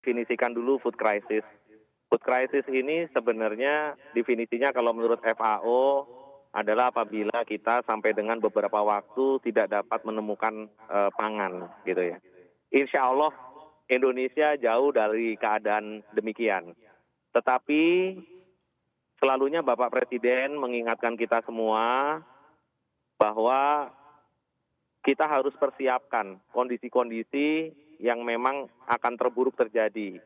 definisikan dulu food crisis. Food crisis ini sebenarnya definisinya kalau menurut FAO adalah apabila kita sampai dengan beberapa waktu tidak dapat menemukan pangan gitu ya. Insya Allah Indonesia jauh dari keadaan demikian. Tetapi selalunya Bapak Presiden mengingatkan kita semua bahwa kita harus persiapkan kondisi-kondisi yang memang akan terburuk terjadi.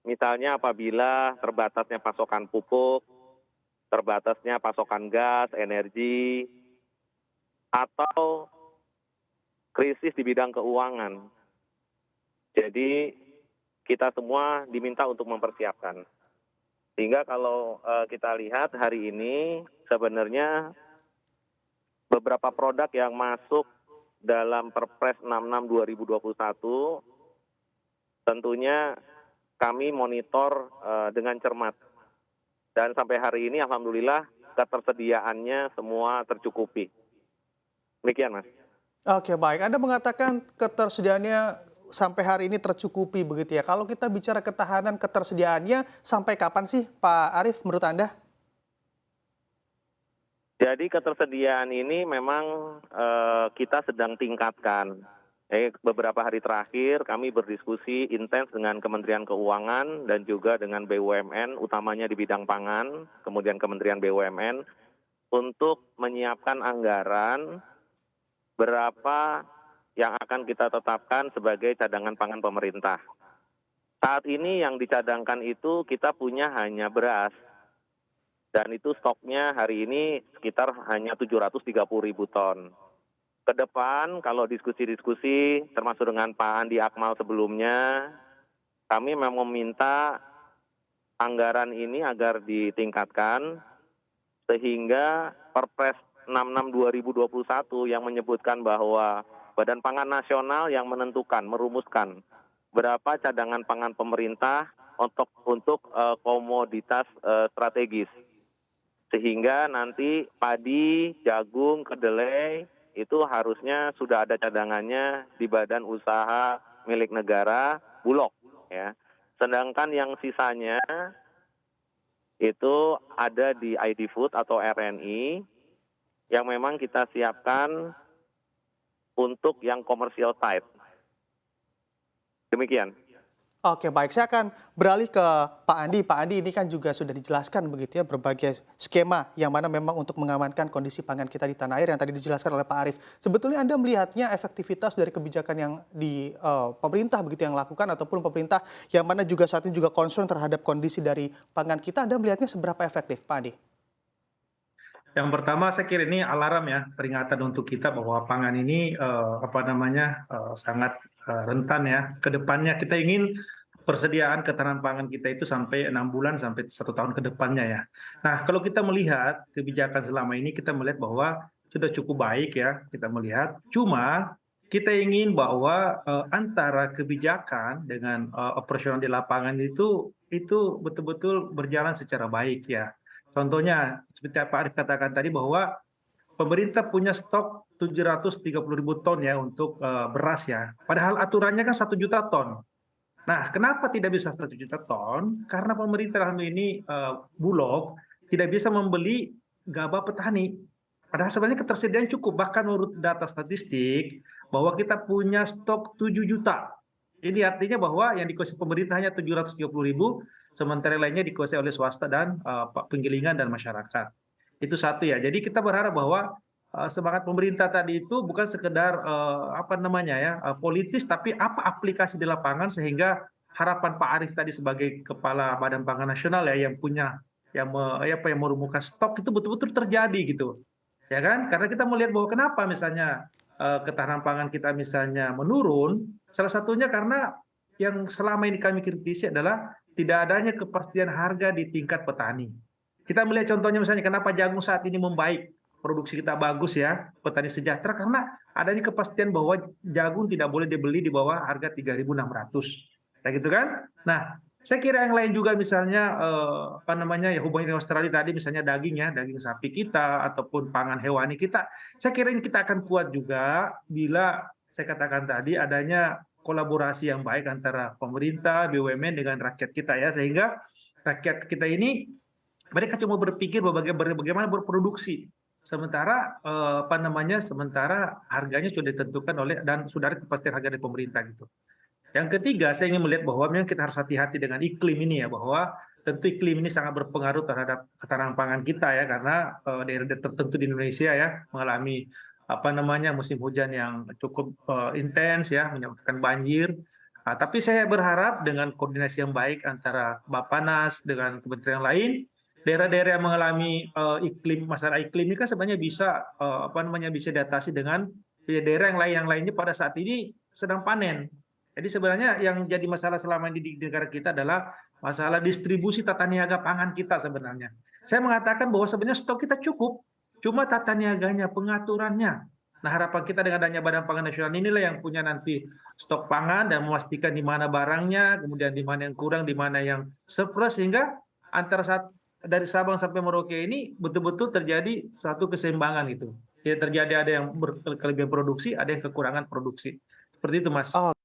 Misalnya apabila terbatasnya pasokan pupuk, terbatasnya pasokan gas, energi, atau krisis di bidang keuangan. Jadi kita semua diminta untuk mempersiapkan. Sehingga kalau kita lihat hari ini sebenarnya beberapa produk yang masuk dalam Perpres 66 2021 tentunya kami monitor dengan cermat. Dan sampai hari ini alhamdulillah ketersediaannya semua tercukupi. Demikian, Mas. Oke, baik. Anda mengatakan ketersediaannya sampai hari ini tercukupi begitu ya. Kalau kita bicara ketahanan ketersediaannya sampai kapan sih Pak Arief menurut Anda? Jadi ketersediaan ini memang kita sedang tingkatkan. Beberapa hari terakhir kami berdiskusi intens dengan Kementerian Keuangan dan juga dengan BUMN, utamanya di bidang pangan, kemudian Kementerian BUMN, untuk menyiapkan anggaran berapa yang akan kita tetapkan sebagai cadangan pangan pemerintah. Saat ini yang dicadangkan itu kita punya hanya beras, dan itu stoknya hari ini sekitar hanya 730.000 ton. Ke depan kalau diskusi-diskusi termasuk dengan Pak Andi Akmal sebelumnya, kami memang meminta anggaran ini agar ditingkatkan sehingga Perpres 66 2021 yang menyebutkan bahwa Badan Pangan Nasional yang menentukan, merumuskan berapa cadangan pangan pemerintah untuk komoditas strategis. Sehingga nanti padi, jagung, kedelai itu harusnya sudah ada cadangannya di badan usaha milik negara, Bulog. Ya. Sedangkan yang sisanya itu ada di ID Food atau RNI yang memang kita siapkan untuk yang commercial type. Demikian. Oke, baik. Saya akan beralih ke Pak Andi. Pak Andi, ini kan juga sudah dijelaskan begitu ya berbagai skema yang mana memang untuk mengamankan kondisi pangan kita di tanah air yang tadi dijelaskan oleh Pak Arief. Sebetulnya Anda melihatnya efektivitas dari kebijakan yang di pemerintah begitu yang lakukan ataupun pemerintah yang mana juga saat ini juga concern terhadap kondisi dari pangan kita, Anda melihatnya seberapa efektif, Pak Andi? Yang pertama saya kira ini alarm ya, peringatan untuk kita bahwa pangan ini sangat rentan ya. Kedepannya kita ingin persediaan ketahanan pangan kita itu sampai 6 bulan sampai 1 tahun ke depannya ya. Nah, kalau kita melihat kebijakan selama ini kita melihat bahwa sudah cukup baik ya kita melihat. Cuma kita ingin bahwa antara kebijakan dengan operasional di lapangan itu betul-betul berjalan secara baik ya. Contohnya, seperti Pak Arief katakan tadi bahwa pemerintah punya stok 730.000 ton ya untuk beras ya. Padahal aturannya kan 1 juta ton. Nah, kenapa tidak bisa 1 juta ton? Karena pemerintah dalam ini Bulog tidak bisa membeli gabah petani. Padahal sebenarnya ketersediaan cukup. Bahkan menurut data statistik bahwa kita punya stok 7 juta. Ini artinya bahwa yang dikuasai pemerintah hanya 730.000, sementara lainnya dikuasai oleh swasta dan penggilingan dan masyarakat. Itu satu ya. Jadi kita berharap bahwa semangat pemerintah tadi itu bukan sekedar politis, tapi apa aplikasi di lapangan sehingga harapan Pak Arief tadi sebagai Kepala Badan Pangan Nasional ya yang punya yang merumuskan stok itu betul-betul terjadi gitu. Ya kan? Karena kita melihat bahwa kenapa misalnya ketahanan pangan kita misalnya menurun, salah satunya karena yang selama ini kami kritisi adalah tidak adanya kepastian harga di tingkat petani. Kita melihat contohnya misalnya kenapa jagung saat ini membaik, produksi kita bagus ya, petani sejahtera karena adanya kepastian bahwa jagung tidak boleh dibeli di bawah harga 3.600. Kayak gitu kan? Nah, saya kira yang lain juga misalnya ya hubungan dengan Australia tadi misalnya daging ya, daging sapi kita ataupun pangan hewani kita. Saya kira ini kita akan kuat juga bila saya katakan tadi adanya kolaborasi yang baik antara pemerintah, BUMN dengan rakyat kita ya, sehingga rakyat kita ini mereka cuma berpikir bagaimana berproduksi, sementara sementara harganya sudah ditentukan oleh dan sudah ada kepastian harga dari pemerintah gitu. Yang ketiga, saya ingin melihat bahwa memang kita harus hati-hati dengan iklim ini ya, bahwa tentu iklim ini sangat berpengaruh terhadap ketahanan pangan kita ya, karena daerah-daerah tertentu di Indonesia ya mengalami musim hujan yang cukup intens ya, menyebabkan banjir. Tapi saya berharap dengan koordinasi yang baik antara Bappenas dengan kementerian lain, daerah-daerah yang mengalami masalah iklim ini kan sebenarnya bisa bisa diatasi dengan daerah yang lainnya pada saat ini sedang panen. Jadi sebenarnya yang jadi masalah selama ini di negara kita adalah masalah distribusi tata niaga pangan kita sebenarnya. Saya mengatakan bahwa sebenarnya stok kita cukup, cuma tata niaganya, pengaturannya. Nah, harapan kita dengan adanya Badan Pangan Nasional inilah yang punya nanti stok pangan dan memastikan di mana barangnya, kemudian di mana yang kurang, di mana yang surplus, sehingga dari Sabang sampai Merauke ini betul-betul terjadi satu keseimbangan gitu. Jadi terjadi ada yang berkelebihan produksi, ada yang kekurangan produksi. Seperti itu, Mas. Oh,